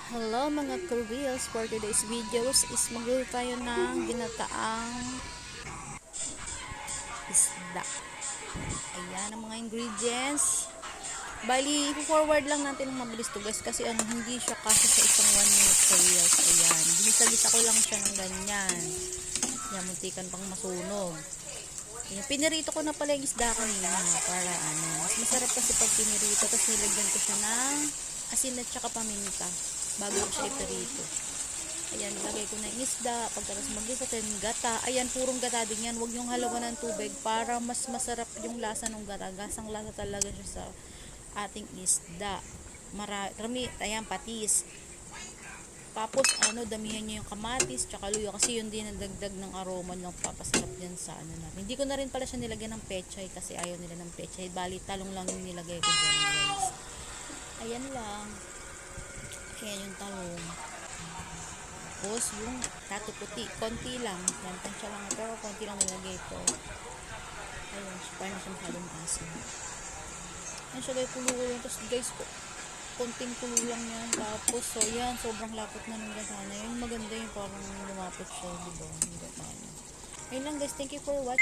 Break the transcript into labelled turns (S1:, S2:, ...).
S1: Hello mga ka-reels, for today's videos is magluluto tayo ng ginataang isda. Ayan ang mga ingredients. Bali, forward lang natin ng mabilis to guys kasi hindi siya kasi sa isang 1 minute ka-reels. Ayan, ginisa-gisa ko lang siya ng ganyan. Ayan, muntikan pang masunog. Ayan, pinirito ko na pala yung isda kanina para mas masarap kasi pag pinirito. Tapos nilagyan ko siya ng asin at saka paminta bago ko siya ipirito. Ayan, ilagay ko na yung isda. Pagkatapos mag-isa din gata. Ayan, purong gata din yan. Huwag yung halawan ng tubig para mas masarap yung lasa ng gata. Gasang lasa talaga siya sa ating isda. Marami, ayan, patis. Tapos, damihan nyo yung kamatis, tsaka luyo. Kasi yun din ang dagdag ng aroma ng papasarap dyan sa natin. Hindi ko na rin pala siya nilagyan ng pechay kasi ayaw nila ng pechay. Bali, talong lang yung nilagay ko dyan, guys. Ayan lang. Ayan yung talong. Tapos yung tato puti, konti lang. Yan, tansya lang. Pero konti lang nilagay ko. Ayun, para na siya masyadong asin. Ayan siya guys, kulo lang. Tapos guys, konting kulo lang yan. Tapos, so yan, sobrang lapot na ng gata na. Yun, maganda yung parang lumapot siya, diba? Ayun lang guys, thank you for watching.